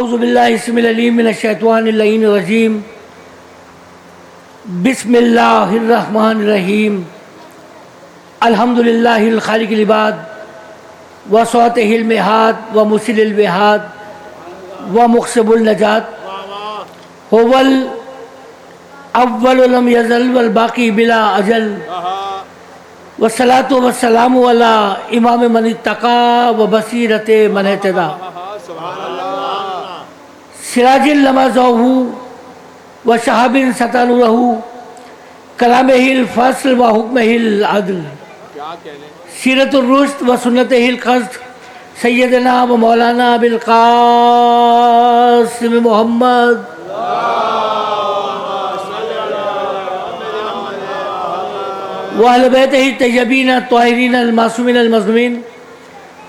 اعوذ باللہ السمیع العلیم من الشیطان اللعین الرجیم بسم اللہ الرحمن الرحیم الحمدللہ الخالق العباد وصوتہ المہاد ومرسل الوہاد ومقسب النجات هو الاول لم یزل والباقی بلا اجل والصلاة والسلام علی امام من اتقا وبصیرت من اہتدی سراج لما ضوءہ وشہاب سطع نورہ کلامہ الفصل وحکمہ العدل سیرت الرشد وسنتہ القصد سیدنا و مولانا بالقاسم محمد وأہل بیتہ الطیبین الطاہرین المعصومین المظلومین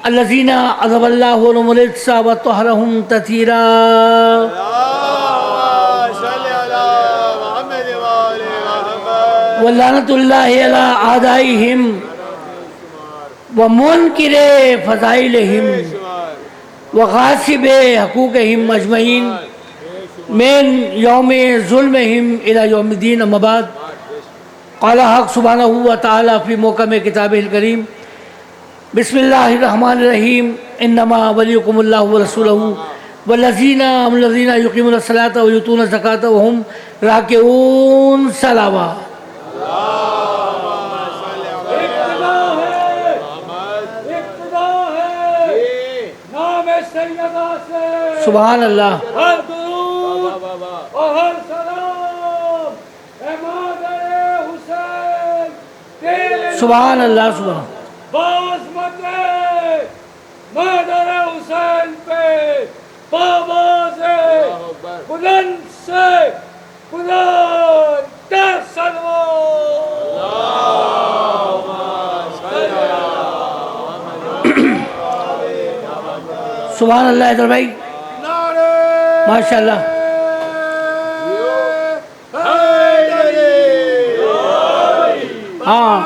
الذین عذب اللہ عنہم الرجس وطہرہم تطہیرا ولعنۃ اللہ علی اعدائہم ومنکر فضائلہم وغاصب حقوقہم اجمعین من یوم ظلمہم الی یوم الدین اما بعد قال حق سبحانہ وتعالی فی محکم کتابہ الکریم بسم اللہ الرحمن الرحیم انما ولیکم اللہ ورسولہ والذین یقیمون الصلاۃ ویؤتون الزکاۃ وہم راکعون صلوات سبحان اللہ سبحان اللہ سبحان بازمت مادر حسین پہ باباز بلند سے بلند تر سبحان اللہ حیدر بھائی ماشاء اللہ ہاں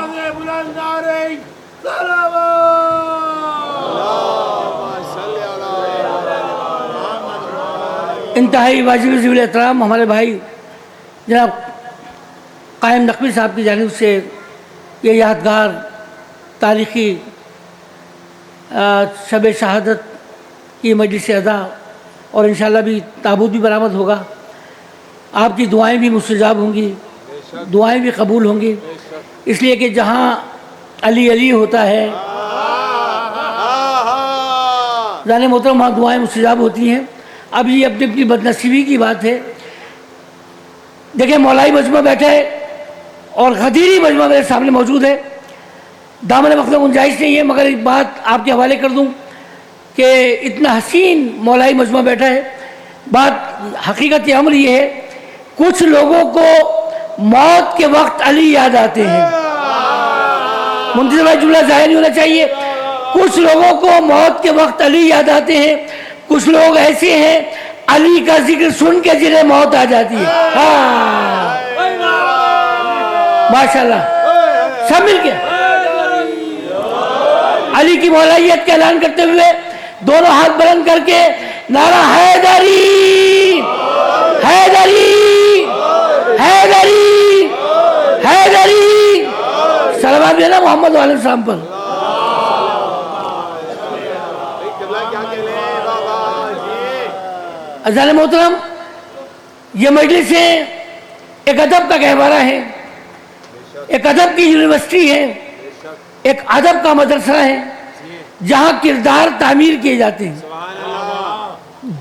انتہائی واجب ذی الاحترام ہمارے بھائی جناب قائم نقوی صاحب کی جانب سے یہ یادگار تاریخی شب شہادت کی مجلس ادا اور انشاءاللہ بھی تابوت بھی برآمد ہوگا. آپ کی دعائیں بھی مستجاب ہوں گی، دعائیں بھی قبول ہوں گی، اس لیے کہ جہاں علی علی ہوتا ہے جانے محترم وہاں دعائیں مستجاب ہوتی ہیں. اب یہ اپنی اپنی بدنصیبی کی بات ہے. دیکھیں مولائی مجمع بیٹھا ہے اور غدیری مجمع میرے سامنے موجود ہے. دامن وقت میں گنجائش نہیں ہے مگر ایک بات آپ کے حوالے کر دوں کہ اتنا حسین مولائی مجمع بیٹھا ہے. بات حقیقت عمر یہ ہے کچھ لوگوں کو موت کے وقت علی یاد آتے ہیں. منتظر بھائی جملہ ظاہر نہیں ہونا چاہیے. کچھ لوگوں کو موت کے وقت علی یاد آتے ہیں. کچھ لوگ ایسے ہیں علی کا ذکر سن کے جنہیں موت آ جاتی ہے. ماشاءاللہ سب مل کے علی کی مولائیت کا اعلان کرتے ہوئے دونوں ہاتھ بلند کر کے نعرہ حیدری حیدری حیدری حیدری صلوات دینا محمد علیہ السلام پر. عزیزان محترم یہ مجلس ایک ادب کا گہوارہ ہے، ایک ادب کی یونیورسٹی ہے، ایک ادب کا مدرسہ ہے جہاں کردار تعمیر کیے جاتے ہیں.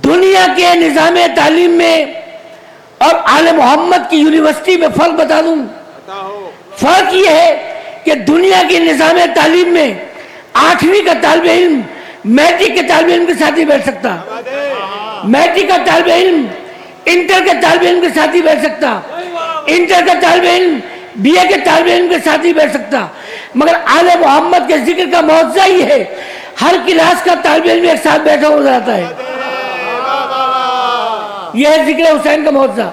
دنیا کے نظام تعلیم میں اور آل محمد کی یونیورسٹی میں فرق بتا دوں. فرق یہ ہے کہ دنیا کے نظام تعلیم میں 8ویں کا طالب علم میٹرک کے طالب علم کے ساتھ ہی بیٹھ سکتا، میٹرک کا طالب علم انٹر کے طالب علم کے ساتھ ہی بیٹھ سکتا، انٹر کا طالب علم بی اے کے طالب علم کے ساتھ ہی بیٹھ سکتا. مگر آل محمد کے ذکر کا معجزہ یہ ہے ہر کلاس کا طالب علم ایک ساتھ بیٹھا ہو جاتا ہے. یہ ہے ذکر حسین کا معجزہ،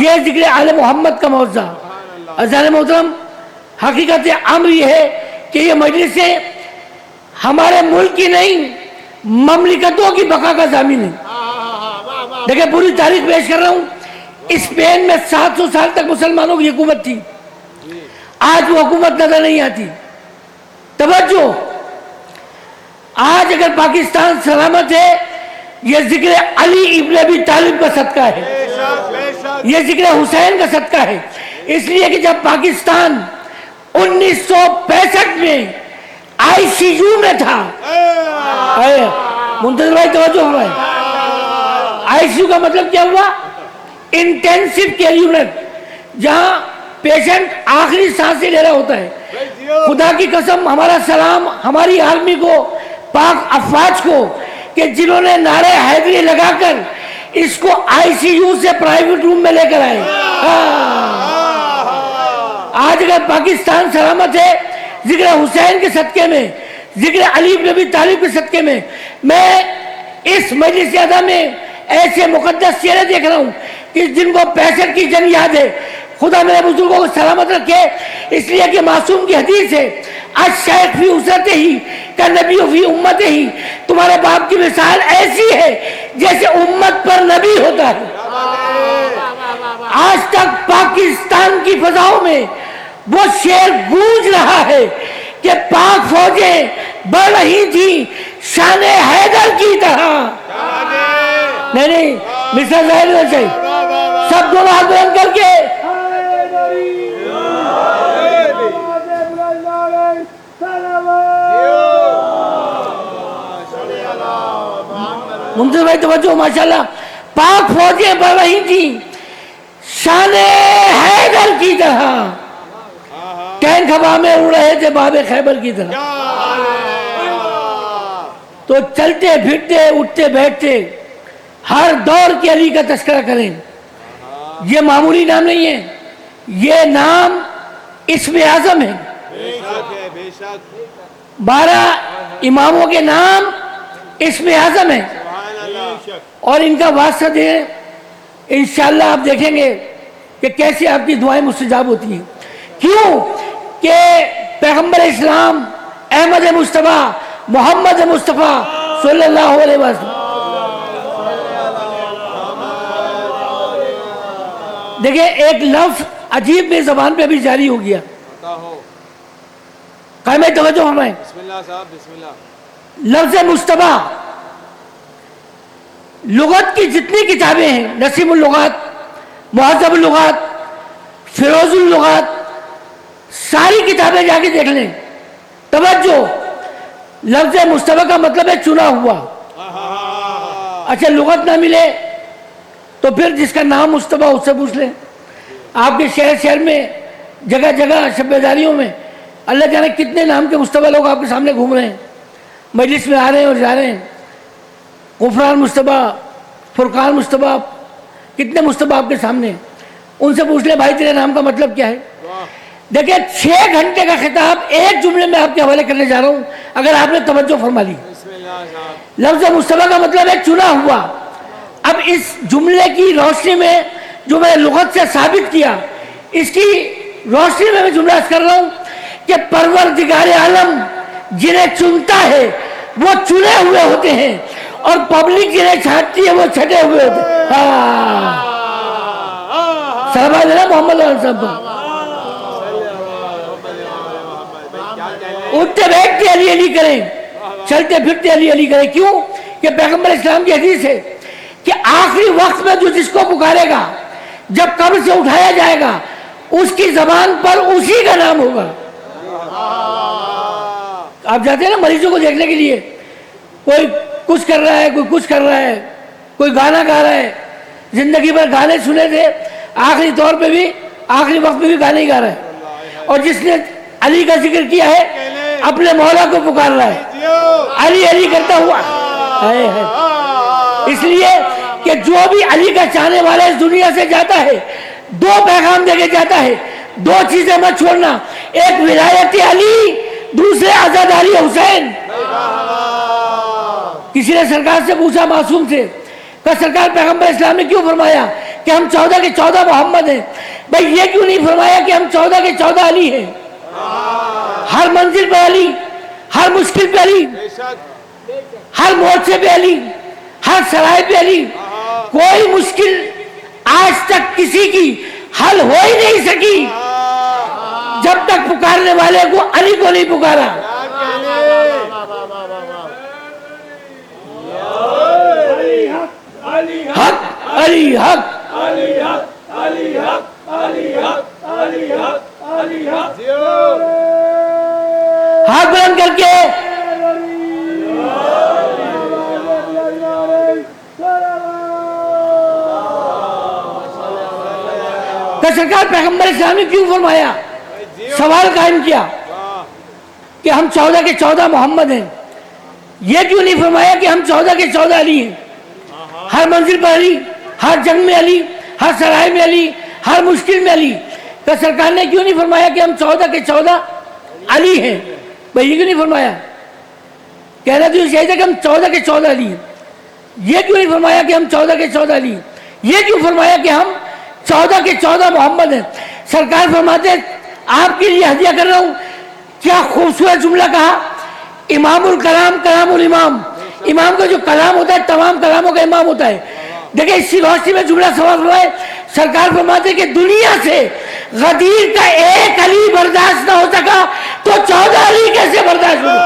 یہ ہے ذکر آل محمد کا معجزہ. عزیزان محترم حقیقت امر یہ ہے کہ یہ مجلسیں ہمارے ملک کی نہیں مملکتوں کی بقا کا ضامن ہے. دیکھیں پوری تاریخ پیش کر رہا ہوں. اسپین میں 700 سال تک مسلمانوں کی حکومت تھی. آج وہ حکومت نظر نہیں آتی. توجہ, آج اگر پاکستان سلامت ہے یہ ذکر علی ابن ابی طالب کا صدقہ ہے, یہ ذکر حسین کا صدقہ ہے. اس لیے کہ جب پاکستان 1965 میں آئی سی یو میں تھا, منتظر بھائی توجہ ہوا ہے, آئی سی یو کا مطلب کیا ہوا؟ انٹینسو کیئر یونٹ, جہاں پیشنٹ آخری سانسیں لے رہا ہوتا ہے. خدا کی قسم ہمارا سلام ہماری آرمی کو, پاک افواج کو, کہ جنہوں نے نعرہ حیدری لگا کر اس کو آئی سی یو سے پرائیویٹ روم میں لے کر آئے. آج اگر پاکستان سلامت ہے ذکر حسین کے صدقے میں, ذکر علی بن ابی طالب کے صدقے میں. میں اس مجلس اعظم میں ایسے مقدس چہرے دیکھ رہا ہوں کہ جن کو 65 کی جنگ یاد ہے. خدا میرے بزرگوں کو سلامت رکھے, اس لیے کہ معصوم کی حدیث ہے, الشیخ فی اسرتہ ہی کالنبی فی امتہ ہی. تمہارے باپ کی مثال ایسی ہے جیسے امت پر نبی ہوتا ہے. آج تک پاکستان کی فضاؤں میں وہ شعر گونج رہا ہے کہ پاک فوجیں بڑھ رہی تھیں شان حیدر کی طرح. نہیں, مثال ظاہر ہونا چاہیے. سب دونوں ہاتھ بلند کر کے منتظر بھائی توجہ, ماشاءاللہ. پاک فوجیں بڑھ رہی تھیں شان حیدر کی طرح, ٹینک ہوا میں اڑ رہے تھے باب خیبر کی طرح. تو چلتے پھرتے اٹھتے بیٹھتے ہر دور کے علی کا تذکرہ کریں. یہ معمولی نام نہیں ہے, یہ نام اسم اعظم ہے. 12 اماموں کے نام اسم اعظم ہے, اور ان کا واسطہ دے. انشاءاللہ آپ دیکھیں گے کہ کیسے آپ کی دعائیں مستجاب ہوتی ہیں. کیوں کہ پیغمبر اسلام احمد مصطفیٰ محمد مصطفیٰ صلی اللہ علیہ وسلم. دیکھیں ایک لفظ عجیب میں زبان پہ بھی جاری ہو گیا, قائم توجہ ہمیں. لفظ مصطفیٰ, لغت کی جتنی کتابیں ہیں, نسیم اللغات, مہذب اللغات, فیروز اللغات, ساری کتابیں جا کے دیکھ لیں. توجہ, لفظ مصطفیٰ کا مطلب ہے چنا ہوا. اچھا لغت نہ ملے تو پھر جس کا نام مصطفیٰ اس سے پوچھ لیں. آپ کے شہر میں جگہ جگہ شبیداریوں میں اللہ جانے کتنے نام کے مصطفیٰ لوگ آپ کے سامنے گھوم رہے ہیں, مجلس میں آ رہے ہیں اور جا رہے ہیں. غفران مصطفیٰ, فرقان مصطفیٰ, کتنے مصطفیٰ آپ کے سامنے ہیں. ان سے پوچھ لیں بھائی تیرے نام کا مطلب کیا ہے. دیکھیں 6 گھنٹے کا خطاب ایک جملے میں آپ کے حوالے کرنے جا رہا ہوں, اگر آپ نے توجہ فرما لی. لفظ مصطفیٰ کا مطلب ہے چنا ہوا. اب اس جملے کی روشنی میں جو میں نے لغت سے ثابت کیا, اس کی روشنی میں جملہ کر رہا ہوں کہ پروردگار عالم جنہیں چنتا ہے وہ چنے ہوئے ہوتے ہیں, اور پبلک جنہیں چھانٹتی ہے وہ چھٹے ہوئے ہوتے ہیں. صحابہ دینا محمد صاحب, اٹھتے بیٹھتے علی علی کریں, چلتے پھرتے علی علی کریں. کیوں کہ پیغمبر اسلام کی حدیث ہے کہ آخری وقت میں جو جس کو پکارے گا جب قبر سے اٹھایا جائے گا اس کی زبان پر اسی کا نام ہوگا. آپ جاتے ہیں نا مریضوں کو دیکھنے کے لیے, کوئی کچھ کر رہا ہے, کوئی کچھ کر رہا ہے, کوئی گانا گا رہا ہے. زندگی بھر گانے سنے تھے, آخری طور پہ بھی آخری وقت میں بھی گانے ہی گا رہا ہے. اور جس نے علی کا ذکر کیا ہے اپنے مولا کو پکار رہا ہے, علی علی کرتا ہوا. اس لیے کہ جو بھی علی کا چاہنے والا اس دنیا سے جاتا ہے 2 پیغام دے کے جاتا ہے. 2 چیزیں مت چھوڑنا, ایک ولایت علی, دوسرے عزاداری حسین. کسی نے سرکار سے پوچھا معصوم سے کہ سرکار پیغمبر اسلام نے کیوں فرمایا کہ ہم 14 کے 14 محمد ہیں, بھائی یہ کیوں نہیں فرمایا کہ ہم 14 کے 14 علی ہیں. ہر منزل پہ علی, ہر مشکل پہ علی, ہر مورچے پہ علی, ہر سرائے پہ علی, کوئی مشکل آج تک کسی کی حل ہو ہی نہیں سکی جب تک پکارنے والے کو علی کو نہیں پکارا. حق علی حق علی حق علی حق علی حق علی حق علی حق. ہاتھ بلند کر کے کہ سرکار پیغمبر اسلام نے کیوں فرمایا, سوال قائم کیا کہ ہم 14 کے 14 محمد ہیں. یہ کیوں نہیں فرمایا کہ ہم 14 کے 14 علی ہیں؟ ہر منزل پر علی, ہر جنگ میں علی, ہر سرائے میں علی, ہر مشکل میں علی. تو سرکار نے کیوں نہیں فرمایا کہ ہم 14 کے 14 علی ہیں؟ بھائی یہ کیوں نہیں فرمایا؟ کہنا تو یہ چاہیے کہ ہم 14 کے 14 علی ہیں. یہ کیوں نہیں فرمایا کہ ہم 14 کے 14 علی ہیں؟ یہ کیوں فرمایا کہ ہم 14 کے 14 محمد ہیں؟ سرکار فرماتے ہیں آپ کے لیے ہدیہ کر رہا ہوں. کیا خوبصورت جملہ کہا, امام الکلام کلام الامام. امام کا جو کلام ہوتا ہے تمام کلاموں کا امام ہوتا ہے. دیکھیں اسی روشنی میں جملہ سوال ہوا ہے. سرکار فرماتے ہیں کہ دنیا سے غدیر کا ایک علی برداشت نہ ہو سکا تو 14 علی کیسے برداشت ہو؟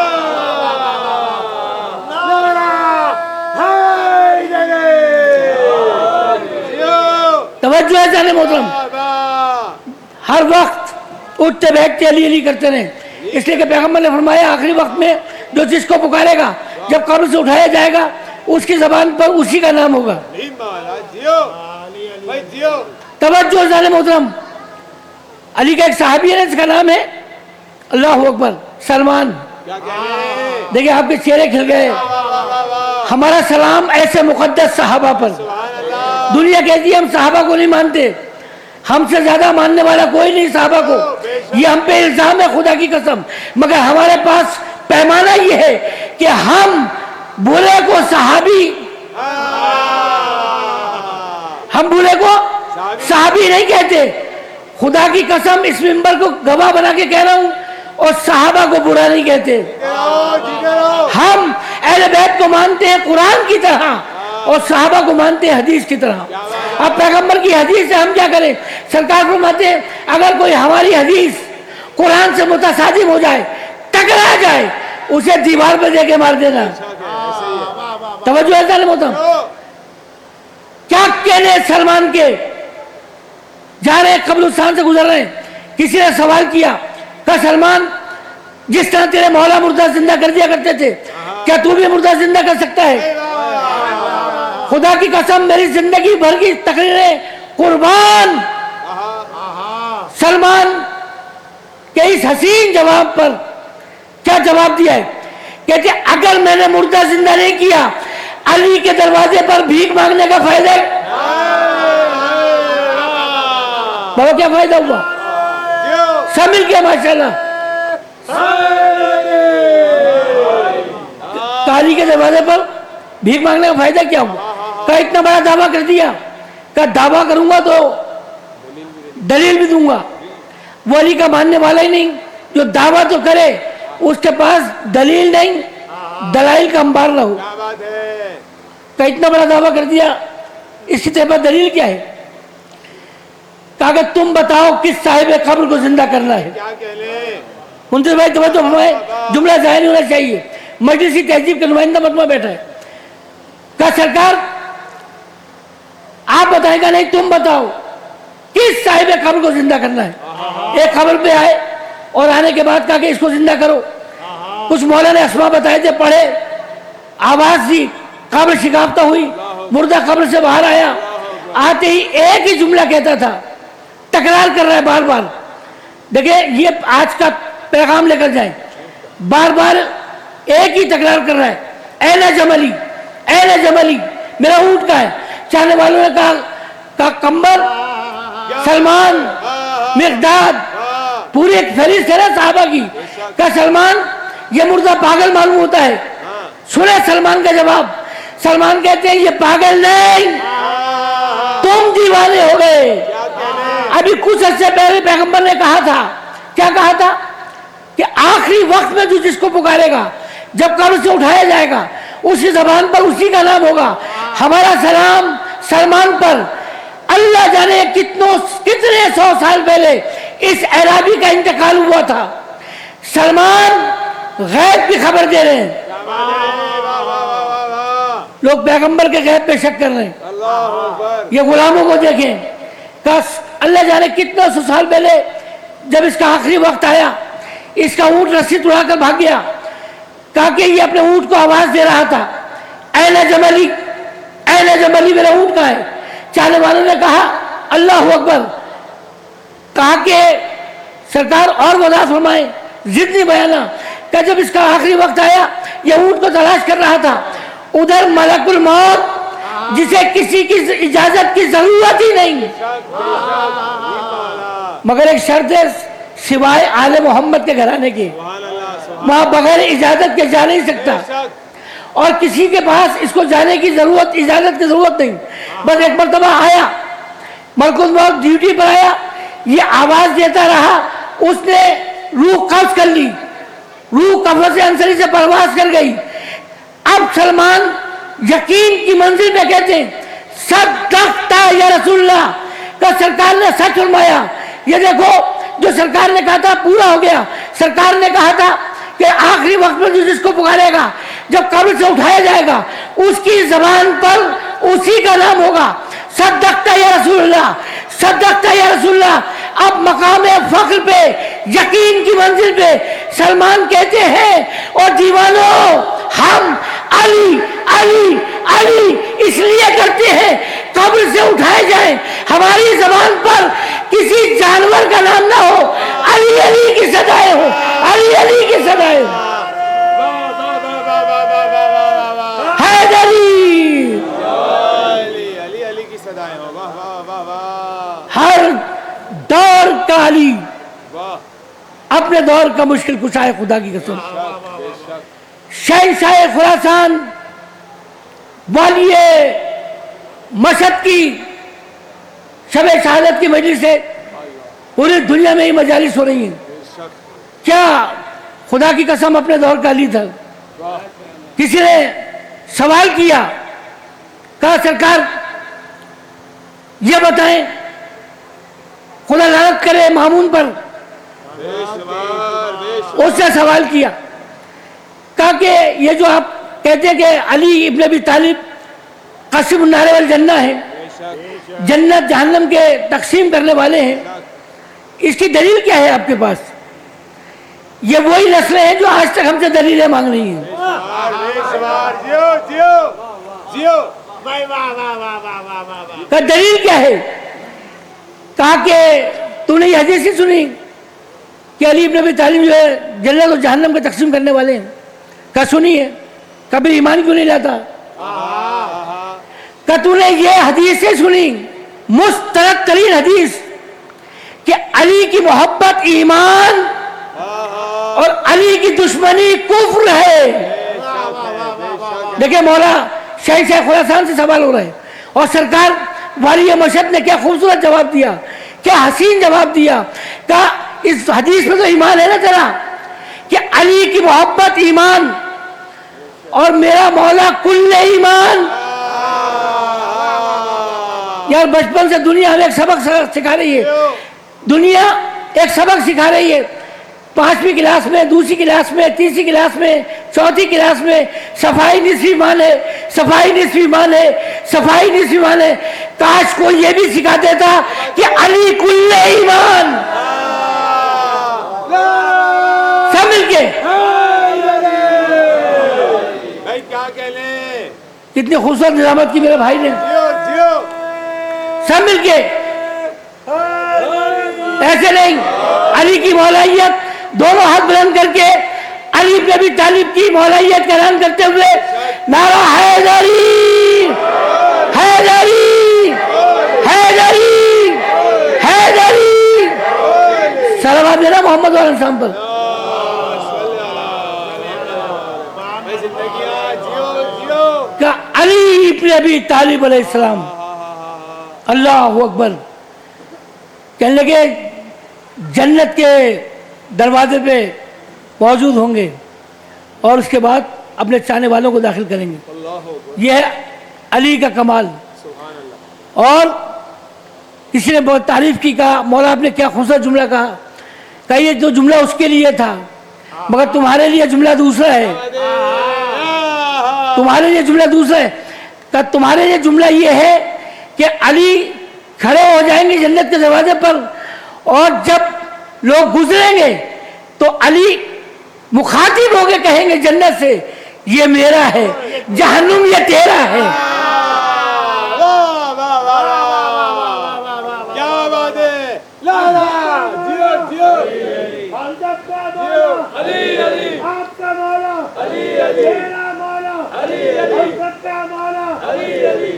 توجہ ہے جانے محترم, ہر وقت اٹھتے بیٹھتے علی علی کرتے رہیں. اس لیے کہ پیغمبر نے فرمایا آخری وقت میں جو جس کو پکارے گا جب قبر سے اٹھایا جائے گا اس کی زبان پر اسی کا نام ہوگا. توجہ جانے محترم, علی کا ایک صحابی ہے جس کا نام ہے اللہ اکبر سلمان. دیکھیں آپ کے چہرے کھل گئے. ہمارا سلام ایسے مقدس صحابہ پر. دنیا کہتی ہے ہم صحابہ کو نہیں مانتے, ہم سے زیادہ ماننے والا کوئی نہیں صحابہ کو. یہ ہم پہ الزام ہے خدا کی قسم. مگر ہمارے پاس پیمانہ یہ ہے کہ ہم بولے کو صحابی, ہم بولے کو صحابی نہیں کہتے. خدا کی قسم اس منبر کو گواہ بنا کے کہہ رہا ہوں, اور صحابہ کو برا نہیں کہتے. ہم اہل بیت کو مانتے ہیں قرآن کی طرح اور صحابہ کو مانتے ہیں حدیث کی طرح. اب پیغمبر کی حدیث سے ہم کیا کریں؟ سرکار فرماتے ہیں اگر کوئی ہماری حدیث قرآن سے متصادم ہو جائے, ٹکرا جائے, اسے دیوار پہ دے کے مار دینا. توجہ ہے ظالم محترم. کیا کہنے سلمان کے, جا رہے قبرستان سے گزر رہے ہیں, کسی نے سوال کیا کہ سلمان جس طرح تیرے مولا مردہ زندہ کر دیا کرتے تھے کیا تو بھی مردہ زندہ کر سکتا ہے؟ خدا کی قسم میری زندگی بھر کی تقریریں قربان سلمان کہ اس حسین جواب پر کیا جواب دیا ہے. کہتے اگر میں نے مردہ زندہ نہیں کیا علی کے دروازے پر بھیک مانگنے کا فائدہ ہے. بابا کیا فائدہ ہوا؟ سب مل کے ماشاءاللہ. علی کے دروازے پر بھیک مانگنے کا فائدہ کیا ہوا؟ کہ اتنا بڑا دعویٰ کر دیا کہ دعویٰ کروں گا تو دلیل بھی دوں گا. وہ علی کا ماننے والا ہی نہیں, جو دعویٰ تو کرے اس کے پاس دلیل نہیں, دلائل کا انبار نہ ہو. کہ اتنا بڑا دعویٰ کر دیا, اس کی طرف دلیل کیا ہے؟ کہا کہ تم بتاؤ کس صاحب قبر کو زندہ کرنا ہے. منتظر بھائی توجہ فرمائے, جملہ ظاہر نہیں ہونا چاہیے. مجلسی تہذیب کا نمائندہ مجمع بیٹھا ہے. کہا سرکار آپ بتائیں گا نہیں, تم بتاؤ کس صاحب قبر کو زندہ کرنا ہے. ایک قبر پہ آئے اور آنے کے بعد کہا کہ اس کو زندہ کرو. کچھ مولا نے اسما بتائے تھے, پڑھے, آواز دی, قبر شکافتہ ہوئی, مردہ قبر سے باہر آیا. آتے ہی ایک ہی جملہ کہتا تھا, تکرار کر رہا ہے بار بار. دیکھیں یہ آج کا پیغام لے کر جائیں, بار بار ایک ہی تکرار کر رہا ہے, اے جملی, اے جملی, میرا اونٹ کا ہے. چاہنے والوں نے کہا کمبر, سلمان, مقداد, پوری ایک فہرست ہے صحابہ کی. کہا سلمان یہ مردہ پاگل معلوم ہوتا ہے. سنے سلمان کا جواب. سلمان کہتے ہیں یہ پاگل نہیں, تم دیوانے ہو گئے. ابھی کچھ عرصے پہلے پیغمبر نے کہا تھا, کیا کہا تھا؟ کہ آخری وقت میں جو جس کو پکارے گا جب قبر سے اٹھایا جائے گا اسی زبان پر اسی کا نام ہوگا. ہمارا سلام سلمان پر اللہ جانے کتنے 100 سال پہلے اس اعرابی کا انتقال ہوا تھا. سلمان غیب کی خبر دے رہے ہیں. لوگ پیغمبر کے غیب پہ شک کر رہے ہیں. یہ غلاموں کو دیکھیں کہ اللہ جانے کتنا 100 سال پہلے جب اس کا آخری وقت آیا, اس کا اونٹ رسی اڑا کر بھاگ گیا. کہا کہ یہ اپنے اونٹ کو آواز دے رہا تھا, این جملی, این جملی, میرا اونٹ کہاں ہے؟ چاہنے والوں نے کہا اللہ اکبر. کہا کہ سرکار اور وضاحت فرمائیں, ضد نہیں بیانا. کہ جب اس کا آخری وقت آیا یہ اونٹ کو تلاش کر رہا تھا, ادھر ملک الموت جسے کسی کی اجازت کی ضرورت ہی نہیں, مگر ایک شرط ہے سوائے آل محمد کے گھرانے کی, وہاں بغیر اجازت کے جا نہیں سکتا, اور کسی کے پاس اس کو جانے کی ضرورت, اجازت کی ضرورت نہیں. بس ایک مرتبہ آیا, ملک الموت ڈیوٹی پر آیا, یہ آواز دیتا رہا, اس نے روح قبض کر لی, روح قبض انصری سے پرواز کر گئی. اب سلمان یقین کی منزل میں کہتے ہیں صدقت یا رسول اللہ, کہ سرکار نے سچ فرمایا. یہ دیکھو جو سرکار نے کہا تھا پورا ہو گیا. سرکار نے کہا تھا کہ آخری وقت میں جس کو پکارے گا, جب قبر سے اٹھایا جائے گا, اس کی زبان پر اسی کا نام ہوگا صدقت یا رسول اللہ, صدقت یا رسول اللہ. اب مقام فخر پہ, یقین کی منزل پہ سلمان کہتے ہیں اور دیوانوں ہم علی علی علی اس لیے کرتے ہیں قبر سے اٹھائے جائیں, ہماری زبان پر کسی جانور کا نام نہ ہو, علی علی کی صدائیں ہو, علی علی کی صدائیں ہو. حیدری علی کی صدائیں ہو. واہ واہ واہ واہ. ہر دور کا علی اپنے دور کا مشکل کشا ہے, خدا کی قسم. شہنشاہ خراسان والی مشہد کی شب شہادت کی مجلس سے پوری دنیا میں ہی مجالس ہو رہی ہیں. کیا خدا کی قسم اپنے دور کا علی تھا. کسی نے سوال کیا, کہا سرکار یہ بتائیں, خدا لعنت کرے مامون پر, اس سے سوال کیا. کہا کہ یہ جو آپ کہتے ہیں کہ علی ابن ابی طالب قاسم النار والجنہ ہے, جنت جہنم کے تقسیم کرنے والے ہیں, اس کی دلیل کیا ہے آپ کے پاس؟ یہ وہی نسلیں ہیں جو آج تک ہم سے دلیلیں مانگ رہی ہیں. کہ دلیل کیا ہے؟ کہا کہ تو نے یہ حدیث ہی سنی کہ علی ابن ابی طالب جو ہے جنت اور جہنم کے تقسیم کرنے والے ہیں؟ کہا سنی ہے. کبھی ایمان کیوں نہیں لاتا؟ کہ تو نے یہ حدیث ہی سنی, مستند ترین حدیث, کہ علی کی محبت ایمان اور علی کی دشمنی کفر ہے. دیکھیں مولا شہنشاہ خراسان سے سوال ہو رہا ہے, اور سرکار والی مشہد نے کیا خوبصورت جواب دیا, کیا حسین جواب دیا. کہ اس حدیث میں تو ایمان ہے نا تیرا, کہ علی کی محبت ایمان اور میرا مولا کل ایمان. یار بچپن سے دنیا ہمیں ایک سبق سکھا رہی ہے, دنیا ایک سبق سکھا رہی ہے. 5ویں کلاس میں, دوسری کلاس میں, تیسری کلاس میں, چوتھی کلاس میں صفائی نصف ایمان ہے, صفائی نصف ایمان ہے, صفائی نصف ایمان ہے. کاش کوئی یہ بھی سکھا دیتا کہ علی کل ایمان. سب مل کے کیا کہنے, کتنی خوبصورت نظامت کی میرے بھائی نے, سب مل کے ایسے نہیں. علی کی مولائیت دونوں ہاتھ بلند کر کے علی ابن ابی طالب کی مولائیت کا اعلان کرتے ہوئے نعرہ حیدری حیدری حیدری حیدری. صلوات دینا محمد علیہ السلام پر. کہ علی ابن ابی طالب علیہ السلام, اللہ اکبر, کہنے لگے جنت کے دروازے پہ موجود ہوں گے اور اس کے بعد اپنے چاہنے والوں کو داخل کریں گے. یہ ہے علی کا کمال. اور کسی نے بہت تعریف کی, کہا مولا آپ نے کیا خوبصورت جملہ کہا, یہ جو جملہ اس کے لیے تھا مگر تمہارے لیے جملہ دوسرا ہے, تمہارے لیے جملہ دوسرا ہے. تمہارے لیے جملہ یہ ہے کہ علی کھڑے ہو جائیں گے جنت کے دروازے پر, اور جب لوگ گزریں گے تو علی مخاطب ہو کے کہیں گے جنت سے یہ میرا ہے, جہنم یہ تیرا ہے. کیا بات ہے, علی علی آپ کا مولا, علی علی میرا مولا, علی علی سب کا مولا, علی علی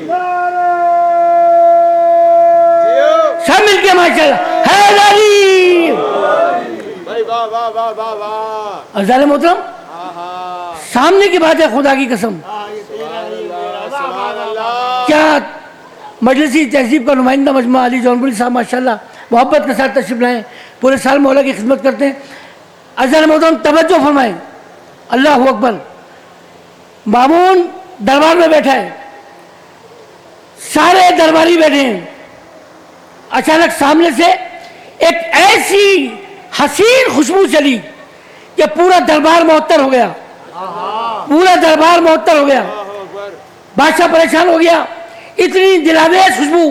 سب مل کے ماشاءاللہ ہے علی. بھائی واہ واہ واہ واہ واہ, عزیزان محترم, سامنے کی بات ہے خدا کی قسم. کیا مجلسی تہذیب کا نمائندہ مجمع علی جونپوری صاحب ماشاءاللہ محبت کے ساتھ تشریف لائیں, پورے سال مولا کی خدمت کرتے ہیں. عزیزان محترم توجہ فرمائیں, اللہ اکبر. مامون دربار میں بیٹھا ہے, سارے درباری بیٹھے ہیں. اچانک سامنے سے ایک ایسی حسین خوشبو چلی کہ پورا دربار معطر ہو گیا, پورا دربار معطر ہو گیا. بادشاہ پریشان ہو گیا, اتنی دلاویز خوشبو,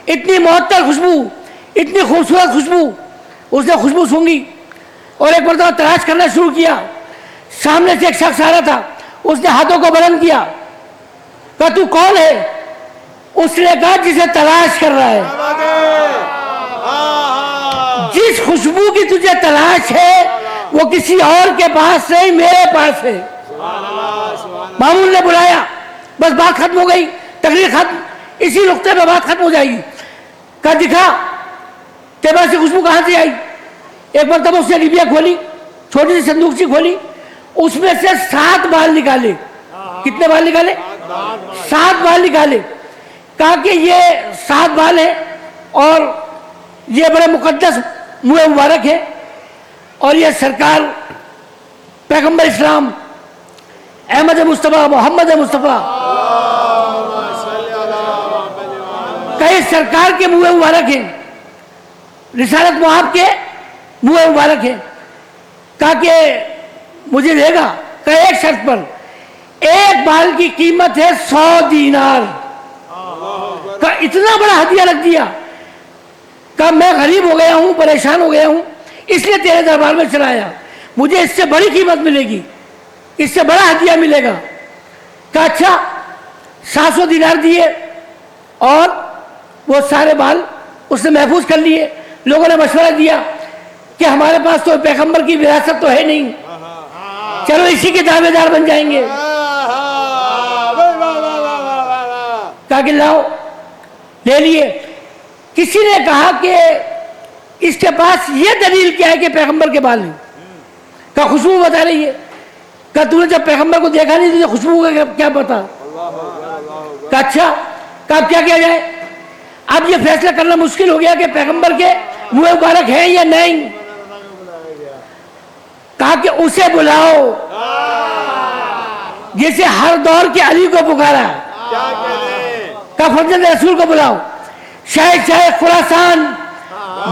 اتنی معطر خوشبو, اتنی خوبصورت خوشبو. اس نے خوشبو سونگی اور ایک مرتبہ تلاش کرنا شروع کیا. سامنے سے ایک شخص آ رہا تھا, اس نے ہاتھوں کو بلند کیا, کہا تو کون ہے؟ اس نے کہا جسے تلاش کر رہا ہے. جس خوشبو کی تجھے تلاش ہے وہ کسی اور کے پاس نہیں, میرے پاس ہے. مامون نے بلایا, بس بات ختم ہو گئی, تقریر ختم, اسی نقطے پہ بات ختم ہو جائے گی. کہا دکھا تیرے پاس سے خوشبو کہاں سے آئی؟ ایک مرتبہ اس نے ڈبیا کھولی, چھوٹی سی صندوق سی کھولی, اس میں سے 7 بال نکالے. کتنے بال نکالے؟ 7 بال نکالے. کہا کہ یہ 7 بال ہیں اور یہ بڑے مقدس منہ مبارک ہے, اور یہ سرکار پیغمبر اسلام احمد مصطفیٰ محمد مصطفیٰ کئی سرکار کے منہ مبارک ہیں, رسالت محاب کے منہ مبارک ہیں. کہا کہ مجھے دے گا؟ کہ ایک شرط پر, ایک بال کی قیمت ہے 100 دینار. کہ اتنا بڑا ہدیہ رکھ دیا. کہ میں غریب ہو گیا ہوں, پریشان ہو گیا ہوں, اس لیے تیرے دربار میں چلا آیا, مجھے اس سے بڑی قیمت ملے گی, اس سے بڑا ہدیہ ملے گا. کہ اچھا. 700 دینار دیے اور وہ سارے بال اس نے محفوظ کر لیے. لوگوں نے مشورہ دیا کہ ہمارے پاس تو پیغمبر کی وراثت تو ہے نہیں, چلو اسی کے دعوے دار بن جائیں گے. کہا کہ لاؤ, لے لیے. کسی نے کہا کہ اس کے پاس یہ دلیل کیا ہے کہ پیغمبر کے بال ہیں؟ کہا خوشبو بتا رہی ہے. کہا تو نے جب پیغمبر کو دیکھا نہیں تجھے خوشبو کا کیا پتا؟ کہا اچھا. کہا کیا کیا جائے؟ اب یہ فیصلہ کرنا مشکل ہو گیا کہ پیغمبر کے منہ مبارک ہیں یا نہیں. کہا کہ اسے بلاؤ جسے ہر دور کے علی کو پکارا. کہا فرزند رسول کو بلاؤ. شاہ خراسان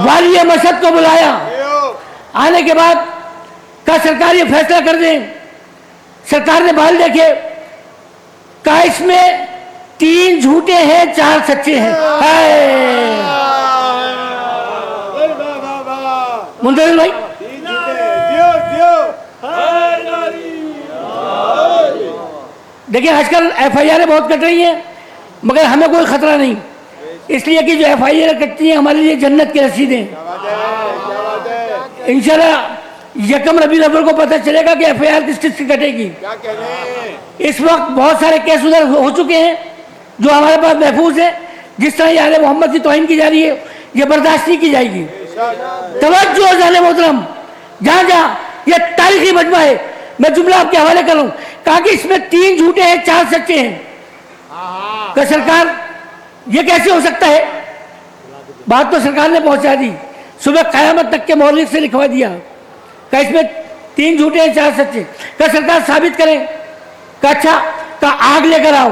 والی مشہد کو بلایا. آنے کے بعد کہا سرکار یہ فیصلہ کر دیں. سرکار نے بال دیکھے, کہا اس میں 3 جھوٹے ہیں 4 سچے ہیں. منتظر بھائی دیکھیں, آج کل FIR بہت کٹ رہی ہیں مگر ہمیں کوئی خطرہ نہیں, اس لیے کہ جو FIR کٹتی ہیں ہمارے لیے جنت کی رسیدیں. انشاءاللہ 1 ربیع الاول کو پتہ چلے گا کہ FIR کس کس کی کٹے گی. اس وقت بہت سارے کیس ادھر ہو چکے ہیں جو ہمارے پاس محفوظ ہیں. جس طرح یہ آل محمد کی توہین کی جا رہی ہے یہ برداشت نہیں کی جائے گی. توجہ عزیزان محترم, جہاں جہاں یہ تاریخی مجمع ہے, میں جملہ آپ کے حوالے کروں. کہا کہ اس میں 3 جھوٹے ہیں 4 سچے ہیں. کہ سرکار یہ کیسے ہو سکتا ہے؟ بات تو سرکار نے پہنچا دی, صبح قیامت تک کے مورخ سے لکھوا دیا. کہ اس میں 3 جھوٹے ہیں 4 سچے. کہ سرکار ثابت کریں. کہ اچھا. کہ آگ لے کر آؤ.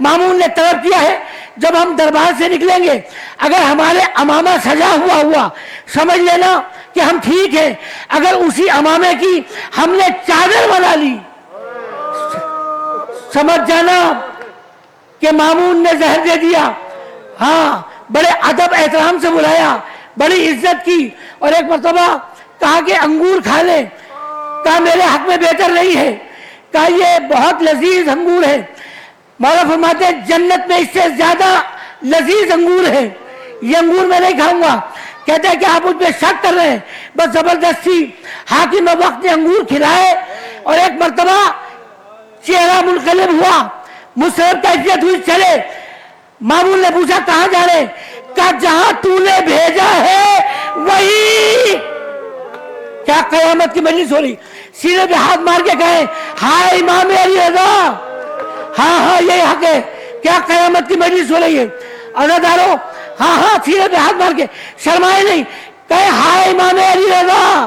مامون نے طلب کیا ہے جب ہم دربار سے نکلیں گے اگر ہمارے امامہ سجا ہوا سمجھ لینا کہ ہم ٹھیک ہیں، اگر اسی امامے کی ہم نے چادر بنا لی سمجھ جانا کہ مامون نے زہر دے دیا۔ ہاں بڑے ادب احترام سے بلایا، بڑی عزت کی، اور ایک مرتبہ کہا کہ انگور کھا لے، کہا میرے حق میں بہتر نہیں ہے، کہا یہ بہت لذیذ انگور ہے، مولا فرماتے ہیں جنت میں اس سے زیادہ لذیذ انگور ہے، یہ انگور میں نہیں کھاؤں گا۔ کہتا ہے کہ آپ مجھ پہ شک کر رہے ہیں، بس زبردستی حاکم وقت نے انگور کھلائے، اور ایک مرتبہ چہرہ منقلب ہوا، مسرت کیفیت ہوئی، چلے۔ مامون نے پوچھا کہاں جا رہے؟ کہا جہاں تو نے بھیجا ہے وہی۔ کیا قیامت کی مجلس ہو رہی، سینے پہ ہاتھ مار کے کہے ہائے امام علی رضا، ہاں یہ حق ہے۔ کیا قیامت کی مجلس ہو رہی ہے، عزادارو، ہاں سینے پہ ہاتھ مار کے شرمائے نہیں، کہے ہائے امام علی رضا،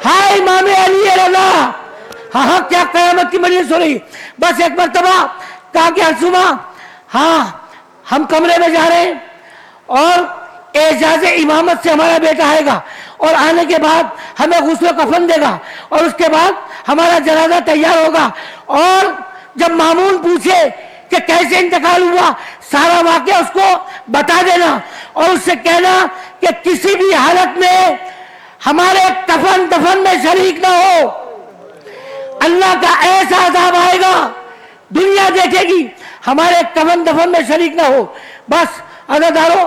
ہائے امام علی رضا، ہاں کیا قیامت کی مجلس ہو رہی ہے۔ بس ایک مرتبہ کہا کہ حسومہ ہاں ہم کمرے میں جا رہے ہیں اور اعزاز امامت سے ہمارا بیٹا آئے گا اور آنے کے بعد ہمیں غسل و کفن دے گا اور اس کے بعد ہمارا جنازہ تیار ہوگا، اور جب مامون پوچھے کہ کیسے انتقال ہوا سارا واقعہ اس کو بتا دینا، اور اس سے کہنا کہ کسی بھی حالت میں ہمارے کفن دفن میں شریک نہ ہو، اللہ کا ایسا عذاب آئے گا دنیا دیکھے گی، ہمارے کفن دفن میں شریک نہ ہو۔ بس عزادارو،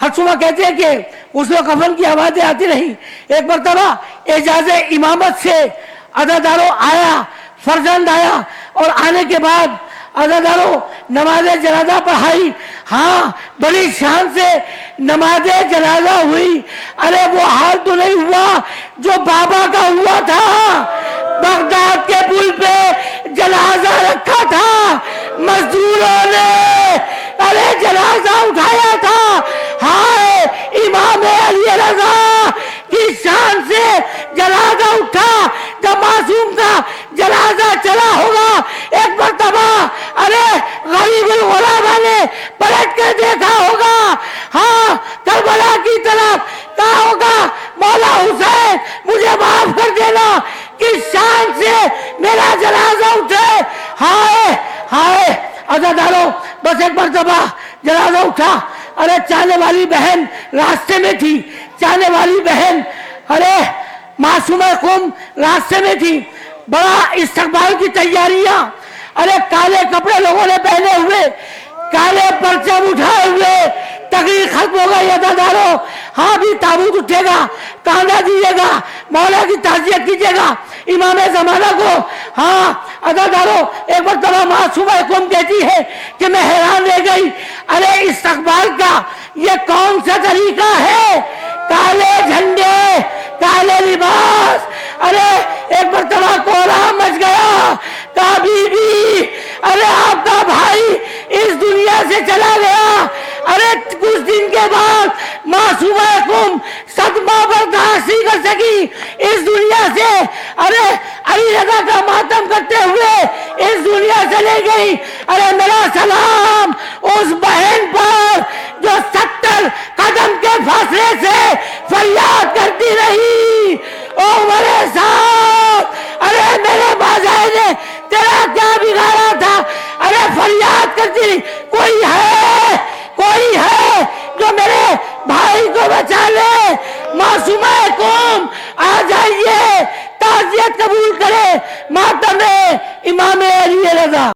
حسومہ کہتے ہیں کہ غسل و کفن کی آوازیں آتی رہی، ایک مرتبہ اعزاز امامت سے عزادارو آیا، فرزند آیا، اور آنے کے بعد عزادارو نماز جنازہ پڑھائی، ہاں بڑی شان سے نماز جنازہ ہوئی۔ ارے وہ حال تو نہیں ہوا جو بابا کا ہوا تھا، بغداد کے پل پہ جنازہ رکھا تھا، مزدوروں نے ارے جنازہ اٹھایا تھا، ہائے امام علی رضا کی شان سے جنازہ اٹھا۔ جب معصوم کا جنازہ چلا ہوگا ایک مرتبہ ارے غریب الغربا نے پلٹ کر دیکھا ہوگا، ہاں کربلا کی طرف کہا ہوگا مولا حسین مجھے معاف کر دینا، کس شان سے میرا جنازہ اٹھے۔ ہائے عزادارو، بس ایک مرتبہ جنازہ اٹھا، ارے چاہنے والی بہن راستے میں تھی، چاہنے والی بہن ارے معصومہ قوم راستے میں تھی، بڑا استقبال کی تیاریاں، ارے کالے کپڑے لوگوں نے پہنے ہوئے، کالے پرچم اٹھائے ہوئے، تقریر ختم ہو گئی عزادارو، ہاں بھی تابوت اٹھے گا، کاندھا دیجیے گا، مولا کی تعزیت کیجیے گا امام زمانہ کو۔ ہاں عزادارو، ایک مرتبہ معصومہ قوم کہتی ہے کہ میں حیران رہ گئی، ارے استقبال کا یہ کون سا طریقہ ہے، کالے جھنڈے، کالے لباس، ارے ایک مرتبہ کوہرام مچ گیا، کہا بی بی ارے آپ کا بھائی اس دنیا سے چلا گیا۔ ارے کچھ دن کے بعد معصومہ قوم صدمہ برداشت نہیں کر سکی اس دنیا سے، ارے علی رضا کا ماتم کرتے ہوئے اس دنیا سے لے گئی۔ ارے میرا سلام اس بہن پر جو 70 قدم کے فاصلے سے فریاد کرتی رہی، او میرے ساتھ، ارے میرے بازائے نے تیرا کیا بگاڑا تھا، ارے فریاد کرتی رہی، کوئی ہے جو میرے بھائی کو بچا لے، معصومہ قوم آ جائیے، تعزیت قبول کرے ماتم امام علی رضا۔